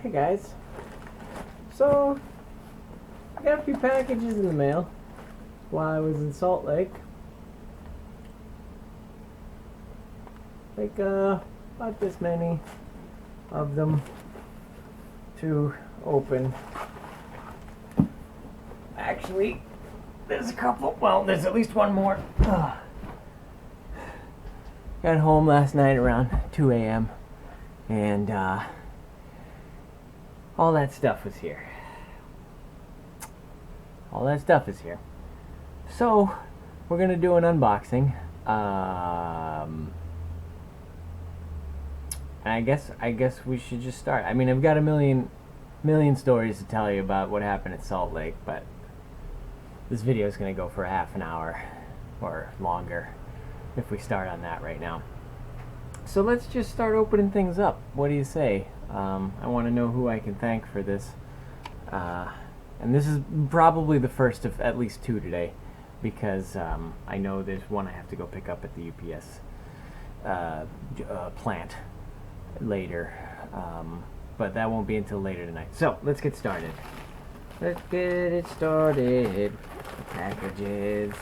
Hey guys. So, I got a few packages in the mail while I was in Salt Lake. Like, about this many of them to open. Actually, there's a couple. Well, there's at least one more. Got home last night around 2 a.m. and all that stuff was here. All that stuff is here. So, we're gonna do an unboxing. I guess we should just start. I mean, I've got a million stories to tell you about what happened at Salt Lake, but this video is gonna go for a half an hour or longer if we start on that right now. So let's just start opening things up. What do you say? I want to know who I can thank for this. And this is probably the first of at least two today, because I know there's one I have to go pick up at the UPS plant later. But that won't be until later tonight. So let's get started. Let's get it started. Packages.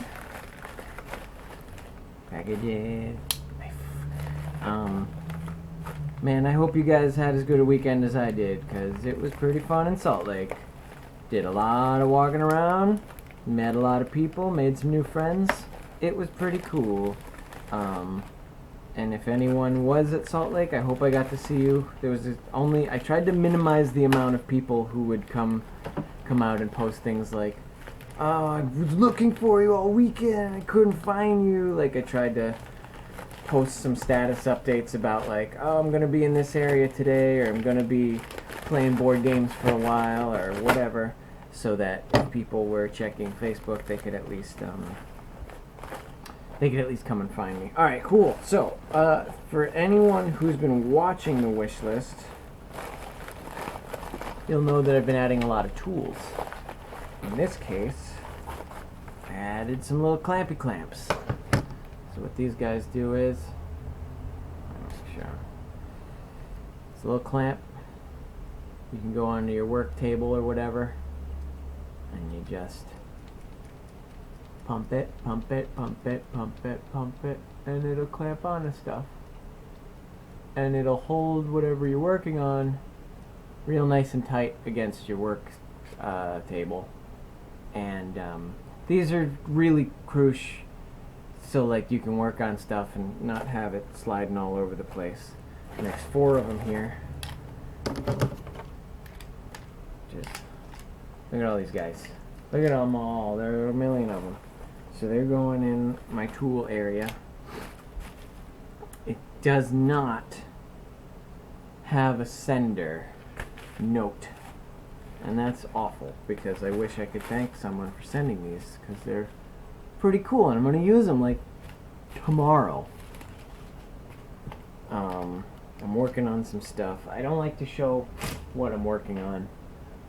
Man, I hope you guys had as good a weekend as I did, because it was pretty fun in Salt Lake. Did a lot of walking around, met a lot of people, made some new friends. It was pretty cool. And if anyone was at Salt Lake, I hope I got to see you. There was I tried to minimize the amount of people who would come out and post things like, "Oh, I was looking for you all weekend, I couldn't find you." Like, I tried to post some status updates about, like, "Oh, I'm gonna be in this area today," or "I'm gonna be playing board games for a while," or whatever, so that if people were checking Facebook, they could at least come and find me. All right, cool. So for anyone who's been watching the wish list, you'll know that I've been adding a lot of tools. In this case, I added some little clampy clamps. So what these guys do is, it's a little clamp. You can go onto your work table or whatever, and you just pump it, pump it, pump it, pump it, pump it, and it'll clamp onto stuff. And it'll hold whatever you're working on real nice and tight against your work table. And these are really crucial, so like you can work on stuff and not have it sliding all over the place. And there's 4 of them here. Just look at all these guys. Look at them all. There are a million of them. So they're going in my tool area. It does not have a sender note. And that's awful, because I wish I could thank someone for sending these, because they're pretty cool, and I'm going to use them like tomorrow. I'm working on some stuff. I don't like to show what I'm working on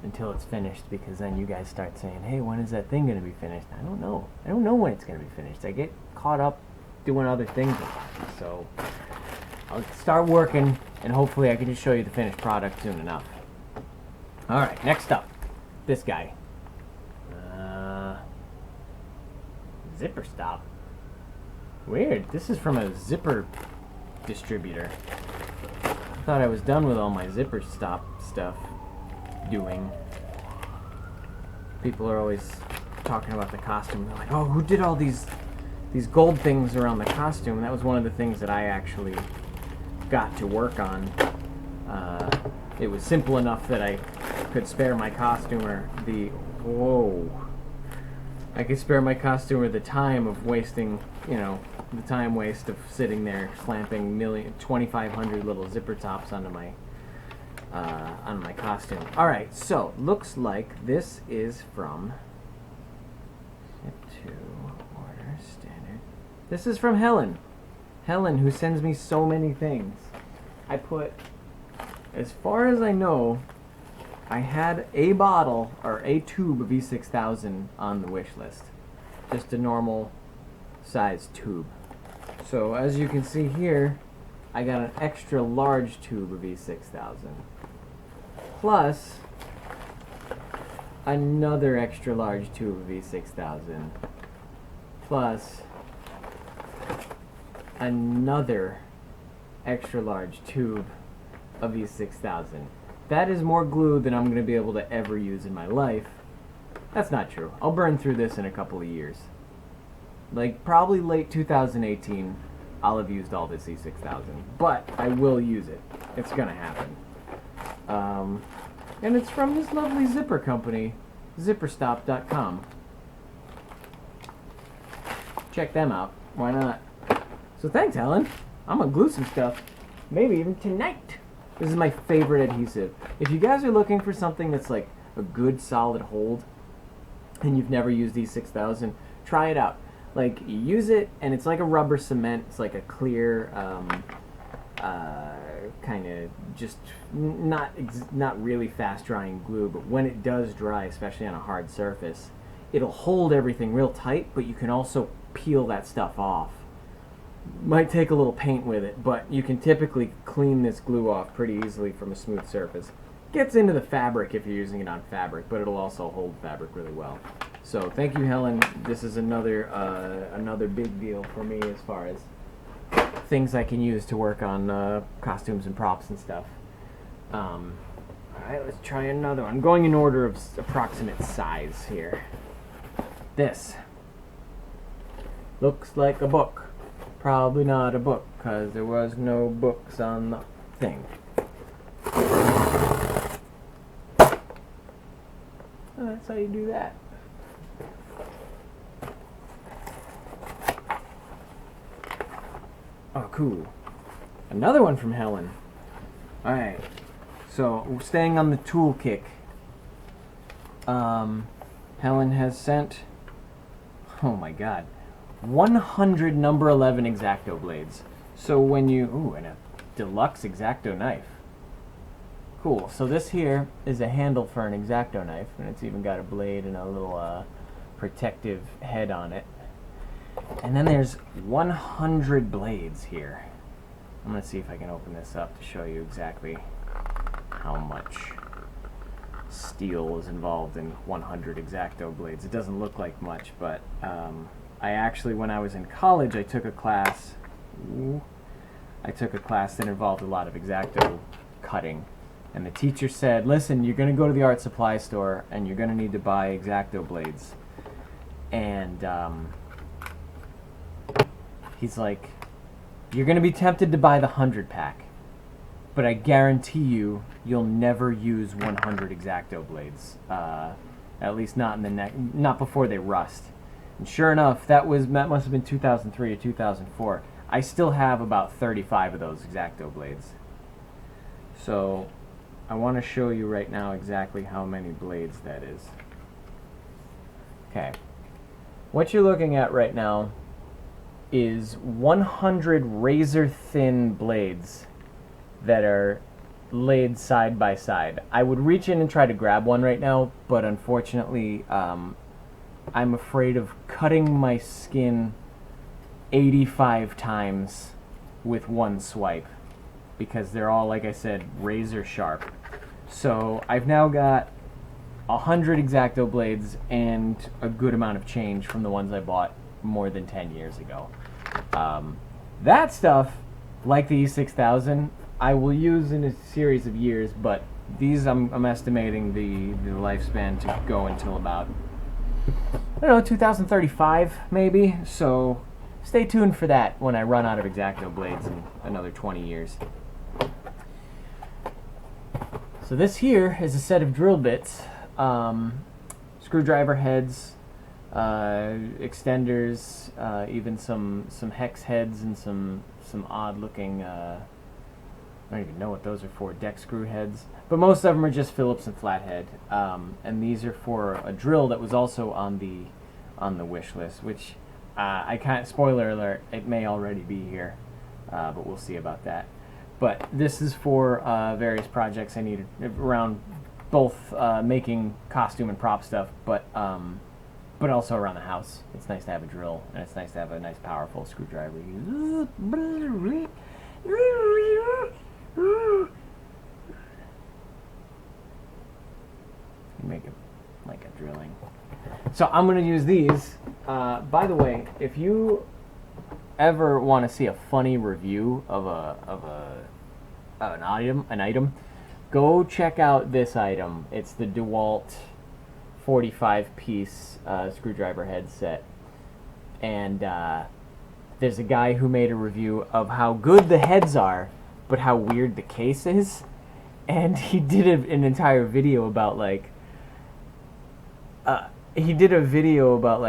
until it's finished, because then you guys start saying, "Hey, when is that thing going to be finished?" I don't know when it's going to be finished. I get caught up doing other things. So I'll start working, and hopefully I can just show you the finished product soon enough. Alright, next up, this guy. Zipper stop. Weird. This is from a zipper distributor. I thought I was done with all my zipper stop stuff doing. People are always talking about the costume. They're like, "Oh, who did all these gold things around the costume?" And that was one of the things that I actually got to work on. It was simple enough that I could spare my costumer I could spare my costumer the time of wasting, the time waste of sitting there clamping 2,500 little zipper tops onto my costume. All right, so looks like this is from Sept order standard. This is from Helen. Helen, who sends me so many things. I put, as far as I know, I had a bottle or a tube of E6000 on the wish list. Just a normal size tube. So as you can see here, I got an extra large tube of E6000. plus another extra large tube of E6000, plus another extra large tube of E6000. That is more glue than I'm going to be able to ever use in my life. That's not true. I'll burn through this in a couple of years. Like, probably late 2018, I'll have used all this E6000. But I will use it. It's going to happen. And it's from this lovely zipper company, zipperstop.com. Check them out. Why not? So thanks, Helen. I'm going to glue some stuff. Maybe even tonight. This is my favorite adhesive. If you guys are looking for something that's like a good solid hold and you've never used E6000, try it out. Like, you use it and it's like a rubber cement. It's like a clear, kind of just not really fast drying glue, but when it does dry, especially on a hard surface, it'll hold everything real tight, but you can also peel that stuff off. Might take a little paint with it, but you can typically clean this glue off pretty easily from a smooth surface. Gets into the fabric if you're using it on fabric, but it'll also hold fabric really well. So thank you, Helen. This is another big deal for me as far as things I can use to work on costumes and props and stuff. Alright, let's try another one. I'm going in order of approximate size here. This looks like a book. Probably not a book, because there was no books on the thing. Oh, that's how you do that. Oh, cool. Another one from Helen. Alright, so we're staying on the tool kick. Helen has sent, oh my god, 100 number 11 X-Acto blades. So when you, ooh, and a deluxe X-Acto knife. Cool, so this here is a handle for an X-Acto knife, and it's even got a blade and a little protective head on it. And then there's 100 blades here. I'm going to see if I can open this up to show you exactly how much steel is involved in 100 X-Acto blades. It doesn't look like much, but I actually, when I was in college, I took a class that involved a lot of X-Acto cutting. And the teacher said, listen, you're going to go to the art supply store and you're going to need to buy X-Acto blades. And he's like, you're going to be tempted to buy the 100 pack, but I guarantee you'll never use 100 X-Acto blades. At least not in not before they rust. And sure enough, that must have been 2003 or 2004. I still have about 35 of those X-Acto blades. So I want to show you right now exactly how many blades that is. Okay. What you're looking at right now is 100 razor thin blades that are laid side by side. I would reach in and try to grab one right now, but unfortunately I'm afraid of cutting my skin 85 times with one swipe because they're all, like I said, razor sharp. So I've now got 100 X-Acto blades and a good amount of change from the ones I bought more than 10 years ago. That stuff, like the E6000, I will use in a series of years, but these I'm estimating the lifespan to go until about, I don't know, 2035 maybe. So stay tuned for that when I run out of X-Acto blades in another 20 years. So this here is a set of drill bits, screwdriver heads, extenders, even some hex heads and some odd looking, I don't even know what those are for, deck screw heads. But most of them are just Phillips and flathead. And these are for a drill that was also on the wish list, which I can't, spoiler alert, it may already be here, but we'll see about that. But this is for various projects I needed around both making costume and prop stuff, but also around the house. It's nice to have a drill, and it's nice to have a nice powerful screwdriver. make it like a drilling. So I'm going to use these. By the way, if you ever want to see a funny review of an item, go check out this item. It's the DeWalt 45-piece screwdriver head set. And there's a guy who made a review of how good the heads are, but how weird the case is. And he did an entire video about like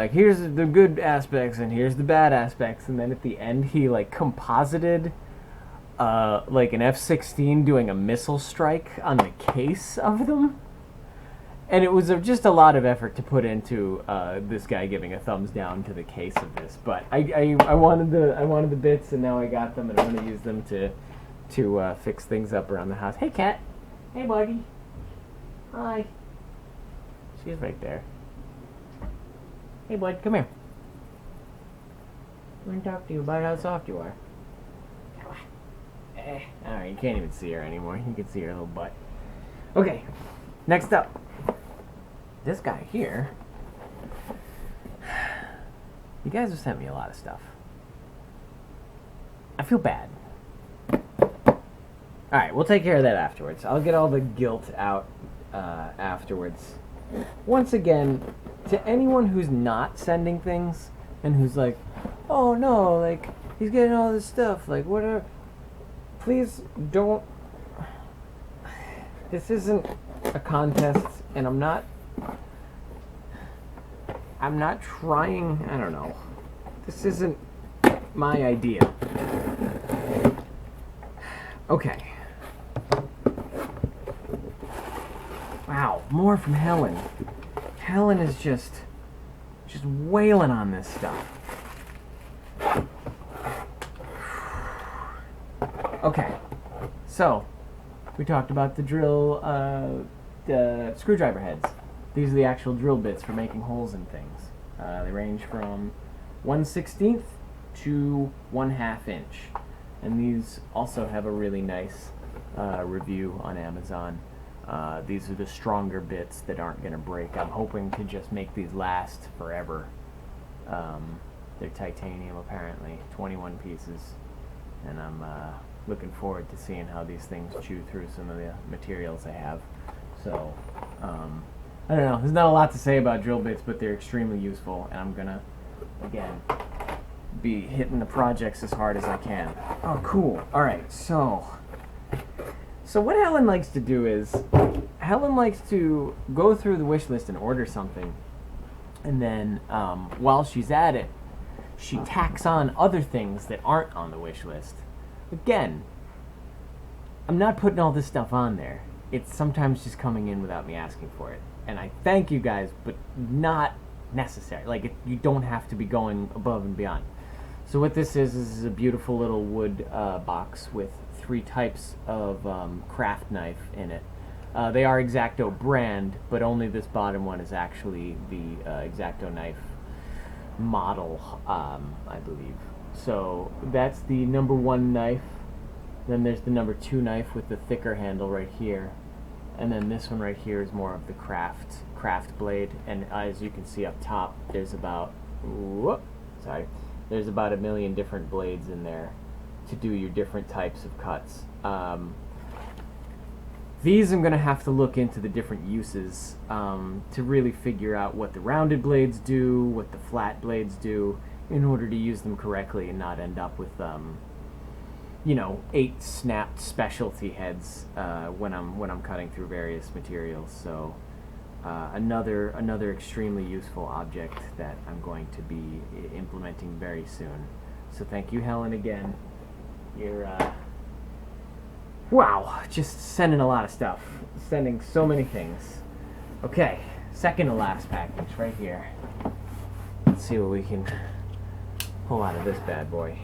here's the good aspects and here's the bad aspects, and then at the end he like composited like an F-16 doing a missile strike on the case of them. And it was just a lot of effort to put into this guy giving a thumbs down to the case of this. But I wanted the bits, and now I got them, and I'm going to use them to fix things up around the house. Hey, cat. Hey, buddy. Hi. She's right there. Hey, bud, come here. I want to talk to you about how soft you are. Alright, you can't even see her anymore. You can see her little butt. Okay, next up. This guy here. You guys have sent me a lot of stuff. I feel bad. Alright, we'll take care of that afterwards. I'll get all the guilt out afterwards. Once again, to anyone who's not sending things and who's like, oh no, like, he's getting all this stuff, like, whatever. Please don't. This isn't a contest, and I'm not trying, I don't know. This isn't my idea. Okay. Wow, more from Helen. Helen is just wailing on this stuff. Okay, so we talked about the drill, the screwdriver heads. These are the actual drill bits for making holes in things. They range from 1/16 to 1/2 inch. And these also have a really nice review on Amazon. These are the stronger bits that aren't going to break. I'm hoping to just make these last forever. They're titanium apparently, 21 pieces. And I'm looking forward to seeing how these things chew through some of the materials I have. So, I don't know. There's not a lot to say about drill bits, but they're extremely useful. And I'm going to, again, be hitting the projects as hard as I can. Oh, cool. Alright, so what Helen likes to do is, Helen likes to go through the wish list and order something, and then while she's at it, she tacks on other things that aren't on the wish list. Again, I'm not putting all this stuff on there. It's sometimes just coming in without me asking for it. And I thank you guys, but not necessary. Like, you don't have to be going above and beyond. So what this is a beautiful little wood box with 3 types of craft knife in it. They are X-Acto brand, but only this bottom one is actually the X-Acto knife model, I believe. So that's the number 1 knife. Then there's the number 2 knife with the thicker handle right here. And then this one right here is more of the craft blade. And as you can see up top, there's about, there's about 1 million different blades in there to do your different types of cuts. These I'm going to have to look into the different uses to really figure out what the rounded blades do, what the flat blades do, in order to use them correctly and not end up with, 8 snapped specialty heads when I'm cutting through various materials. So another extremely useful object that I'm going to be implementing very soon. So thank you, Helen, again. You're wow, just sending a lot of stuff, sending so many things. Okay, second to last package right here. Let's see what we can pull out of this bad boy.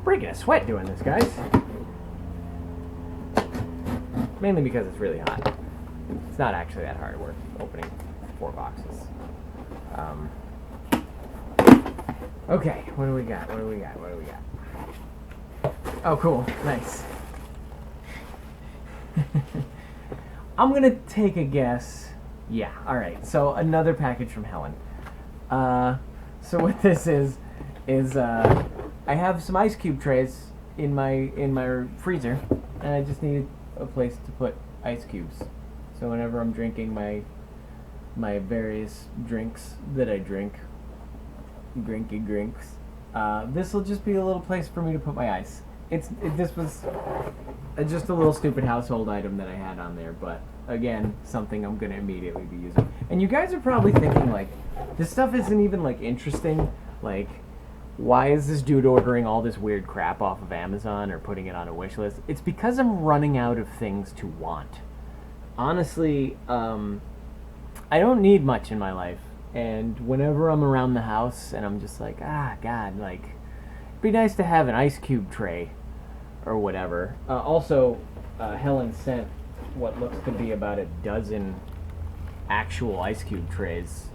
Breaking a sweat doing this, guys. Mainly because it's really hot. It's not actually that hard work opening 4 boxes. Okay, what do we got? Oh, cool. Nice. I'm gonna take a guess. Yeah, alright. So, another package from Helen. So what this is I have some ice cube trays in my freezer, and I just need a place to put ice cubes. So whenever I'm drinking my various drinks that I drink, drinky drinks, this will just be a little place for me to put my ice. This was just a little stupid household item that I had on there, but again, something I'm gonna immediately be using. And you guys are probably thinking, like, this stuff isn't even, like, interesting. Like, why is this dude ordering all this weird crap off of Amazon or putting it on a wish list? It's because I'm running out of things to want. Honestly, I don't need much in my life. And whenever I'm around the house and I'm just like, God, like, it'd be nice to have an ice cube tray or whatever. Also, Helen sent what looks to be about a dozen actual ice cube trays,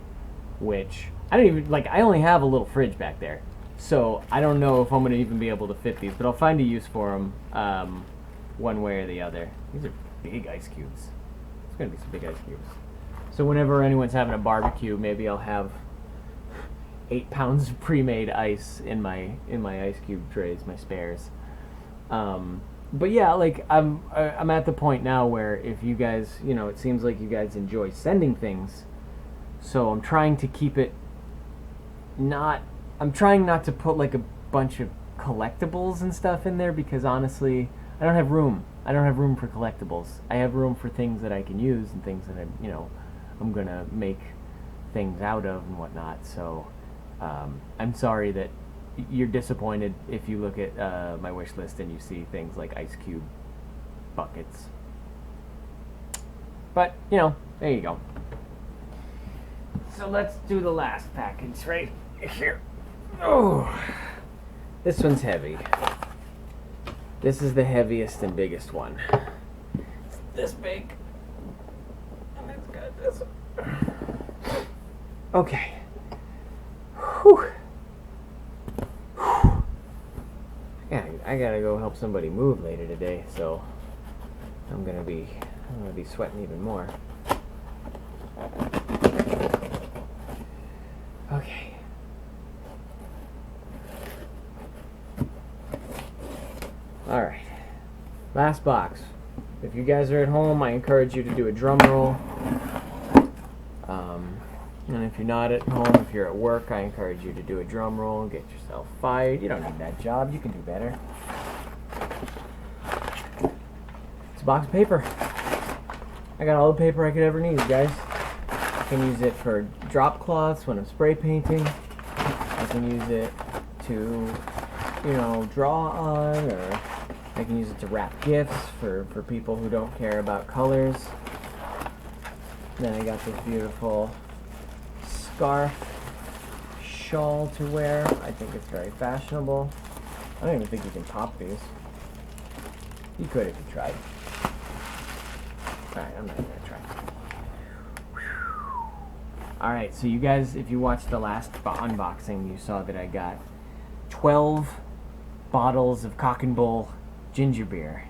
which I don't even, like, I only have a little fridge back there. So I don't know if I'm going to even be able to fit these, but I'll find a use for them one way or the other. These are big ice cubes. It's going to be some big ice cubes. So whenever anyone's having a barbecue, maybe I'll have 8 pounds of pre-made ice in my ice cube trays, my spares. But yeah, like, I'm at the point now where if you guys, you know, it seems like you guys enjoy sending things, so I'm trying to keep it I'm trying not to put like a bunch of collectibles and stuff in there, because honestly, I don't have room. I don't have room for collectibles. I have room for things that I can use and things that I'm gonna make things out of and whatnot. So I'm sorry that you're disappointed if you look at my wish list and you see things like ice cube buckets. But, you know, there you go. So let's do the last package right here. Oh, this one's heavy. This is the heaviest and biggest one. It's this big. And it's got this. Okay. Whew. I gotta go help somebody move later today, so I'm gonna be sweating even more. Okay. Alright. Last box. If you guys are at home, I encourage you to do a drum roll. And if you're not at home, if you're at work, I encourage you to do a drum roll. Get yourself fired. You don't need that job. You can do better. It's a box of paper. I got all the paper I could ever need, guys. I can use it for drop cloths when I'm spray painting. I can use it to, draw on, or I can use it to wrap gifts for people who don't care about colors. Then I got this beautiful scarf shawl to wear. I think it's very fashionable. I don't even think you can pop these. You could if you tried. Alright, I'm not gonna try. Alright, so you guys, if you watched the last unboxing, you saw that I got 12 bottles of Cock and Bull ginger beer.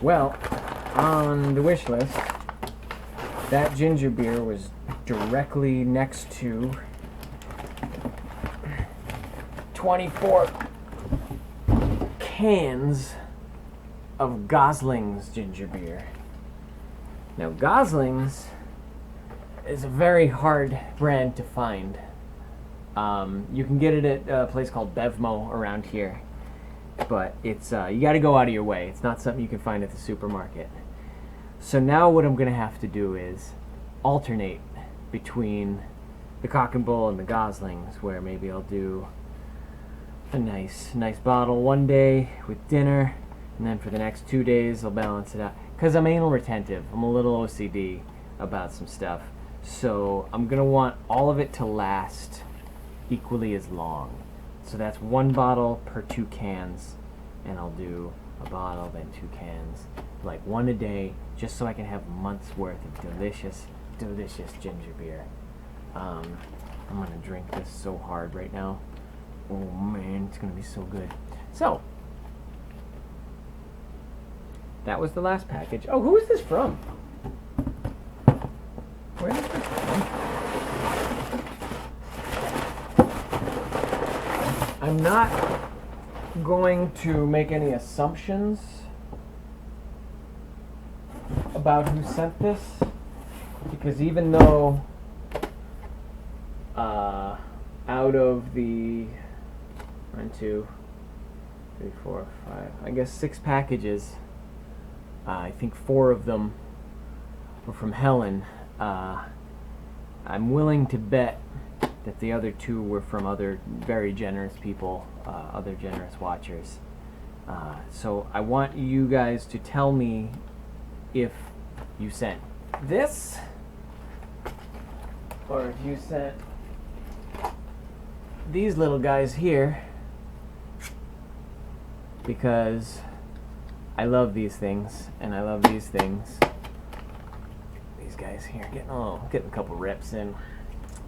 Well, on the wish list, that ginger beer was directly next to 24 cans of Gosling's ginger beer. Now, Gosling's is a very hard brand to find. You can get it at a place called Bevmo around here, but it's you got to go out of your way. It's not something you can find at the supermarket. So now what I'm going to have to do is alternate between the Cock and Bull and the Goslings, where maybe I'll do a nice bottle one day with dinner, and then for the next 2 days I'll balance it out. Because I'm anal retentive. I'm a little OCD about some stuff. So I'm going to want all of it to last equally as long. So that's 1 bottle per 2 cans, and I'll do a bottle, then 2 cans, like 1 a day, just so I can have months worth of delicious ginger beer. I'm gonna drink this so hard right now. Oh man, it's gonna be so good. So that was the last package. Oh, who is this from? Where is this from? I'm not going to make any assumptions about who sent this, because even though out of the 1, 2, 3, 4, 5, I guess 6 packages, I think 4 of them were from Helen. I'm willing to bet that the other 2 were from other very generous people, other generous watchers. So I want you guys to tell me if you sent this, or if you sent these little guys here, because I love these things, and I love these things. These guys here, getting a couple rips in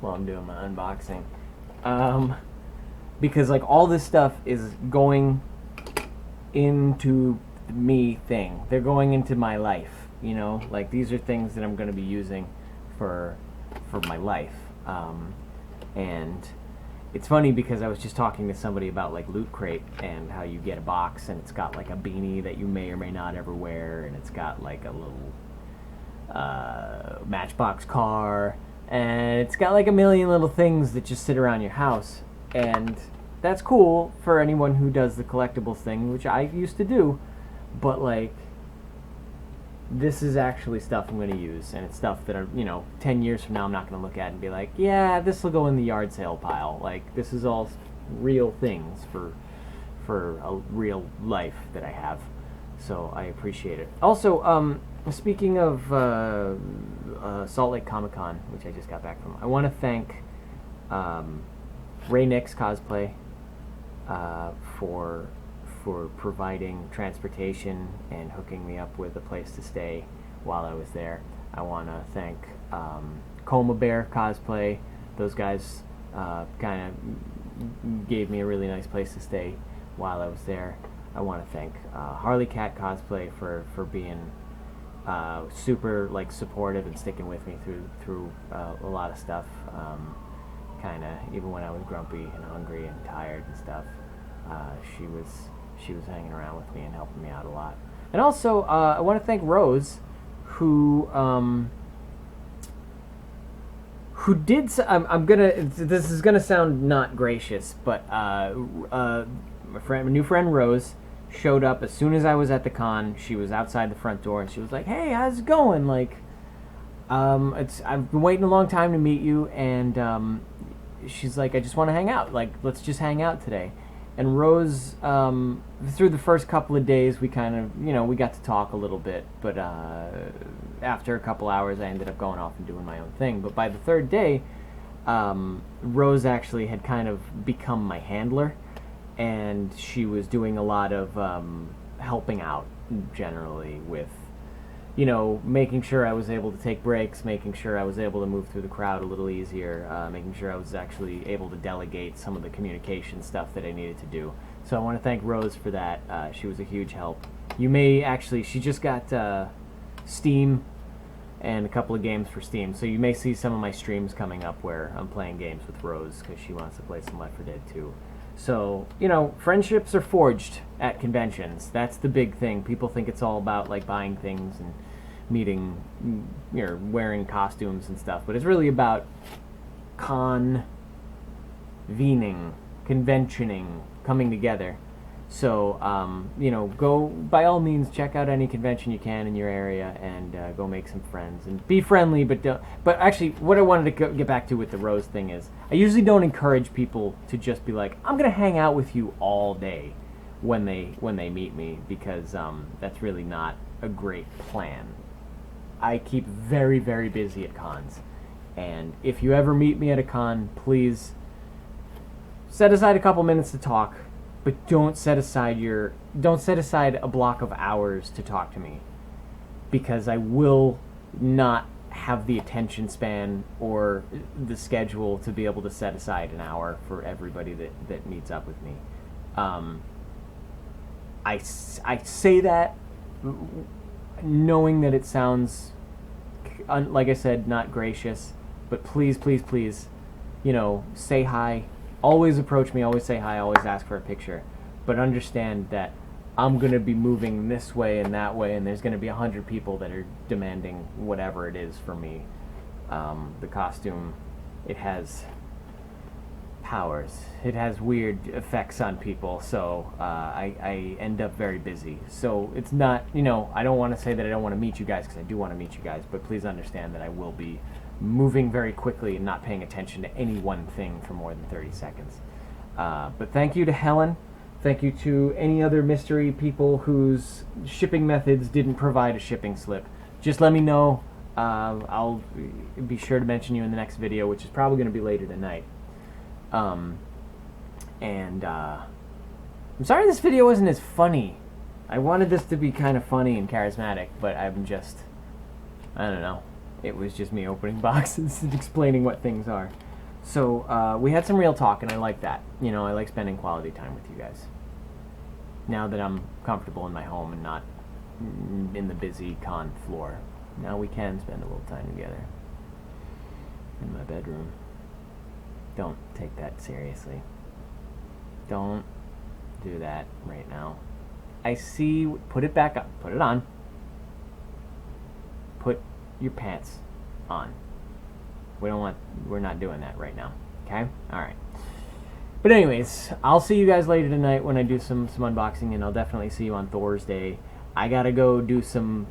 while I'm doing my unboxing. Because like all this stuff is going into the me thing. They're going into my life, you know? Like these are things that I'm going to be using for my life. And it's funny because I was just talking to somebody about like Loot Crate and how you get a box and it's got like a beanie that you may or may not ever wear, and it's got like a little Matchbox car, and it's got like a million little things that just sit around your house. And that's cool for anyone who does the collectibles thing, which I used to do, but like this is actually stuff I'm going to use, and it's stuff that are, 10 years from now I'm not going to look at and be like, yeah, this will go in the yard sale pile. Like, this is all real things for a real life that I have. So I appreciate it. Also, speaking of Salt Lake Comic Con, which I just got back from, I want to thank Ray Nix Cosplay for providing transportation and hooking me up with a place to stay while I was there. I want to thank Coma Bear Cosplay. Those guys kind of gave me a really nice place to stay while I was there. I want to thank Harley Cat Cosplay for being super like supportive and sticking with me through a lot of stuff. Kind of even when I was grumpy and hungry and tired and stuff, she was hanging around with me and helping me out a lot. And also, I want to thank Rose, who did. This is gonna sound not gracious, but my new friend Rose showed up as soon as I was at the con. She was outside the front door, and she was like, "Hey, how's it going? Like, I've been waiting a long time to meet you," and she's like, "I just want to hang out. Like, let's just hang out today." And Rose, through the first couple of days, we kind of, we got to talk a little bit, but after a couple hours, I ended up going off and doing my own thing. But by the third day, Rose actually had kind of become my handler, and she was doing a lot of helping out generally with, making sure I was able to take breaks, making sure I was able to move through the crowd a little easier, making sure I was actually able to delegate some of the communication stuff that I needed to do. So I want to thank Rose for that. She was a huge help. You may actually, she just got Steam and a couple of games for Steam, so you may see some of my streams coming up where I'm playing games with Rose because she wants to play some Left 4 Dead 2. So, friendships are forged at conventions. That's the big thing. People think it's all about, like, buying things and meeting, wearing costumes and stuff. But it's really about convening, conventioning, coming together. So, go, by all means, check out any convention you can in your area and go make some friends. And be friendly, but don't... But actually, what I wanted to get back to with the Rose thing is, I usually don't encourage people to just be like, I'm going to hang out with you all day when they meet me, because that's really not a great plan. I keep very, very busy at cons. And if you ever meet me at a con, please set aside a couple minutes to talk. But don't set aside a block of hours to talk to me, because I will not have the attention span or the schedule to be able to set aside an hour for everybody that meets up with me. I say that knowing that it sounds, like I said, not gracious, but please, please, please, you know, say hi. Always approach me, always say hi, always ask for a picture. But understand that I'm going to be moving this way and that way, and there's going to be 100 people that are demanding whatever it is for me. The costume, it has powers. It has weird effects on people, so I end up very busy. So it's not, you know, I don't want to say that I don't want to meet you guys, because I do want to meet you guys, but please understand that I will be moving very quickly and not paying attention to any one thing for more than 30 seconds. But thank you to Helen. Thank you to any other mystery people whose shipping methods didn't provide a shipping slip. Just let me know. I'll be sure to mention you in the next video, which is probably going to be later tonight. I'm sorry this video wasn't as funny. I wanted this to be kind of funny and charismatic, but I'm just, I don't know. It was just me opening boxes and explaining what things are. So we had some real talk, and I like that. You know, I like spending quality time with you guys. Now that I'm comfortable in my home and not in the busy con floor, now we can spend a little time together in my bedroom. Don't take that seriously. Don't do that right now. I see. Put it back up. Put it on. Put your pants on. We're not doing that right now. Okay? Alright. But anyways, I'll see you guys later tonight when I do some unboxing, and I'll definitely see you on Thursday. I gotta go do some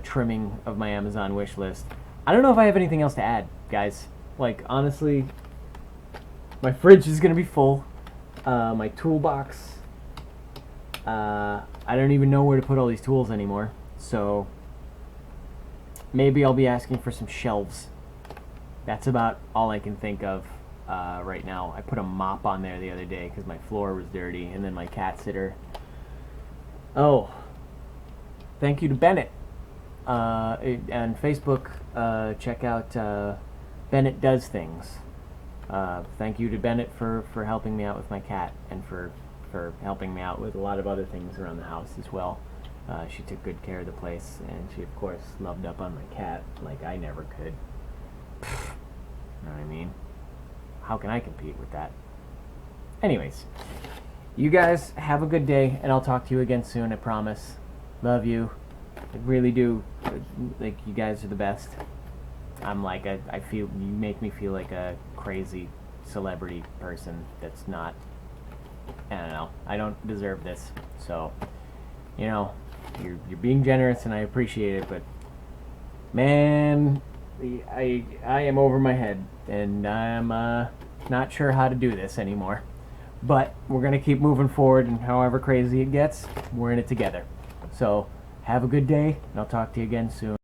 trimming of my Amazon wish list. I don't know if I have anything else to add, guys. Like, honestly, my fridge is gonna be full. My toolbox, I don't even know where to put all these tools anymore. So maybe I'll be asking for some shelves. That's about all I can think of right now. I put a mop on there the other day because my floor was dirty, and then my cat sitter. Oh, thank you to Bennett. On Facebook, check out Bennett Does Things. Thank you to Bennett for helping me out with my cat, and for helping me out with a lot of other things around the house as well. She took good care of the place, and she, of course, loved up on my cat like I never could. You know what I mean? How can I compete with that? Anyways, you guys have a good day, and I'll talk to you again soon, I promise. Love you. I really do. Like, you guys are the best. I'm like, I feel, you make me feel like a crazy celebrity person that's not, I don't know, I don't deserve this. So, you know, you're being generous, and I appreciate it, but man, I am over my head, and I'm not sure how to do this anymore. But we're gonna keep moving forward, and however crazy it gets, we're in it together. So have a good day, and I'll talk to you again soon.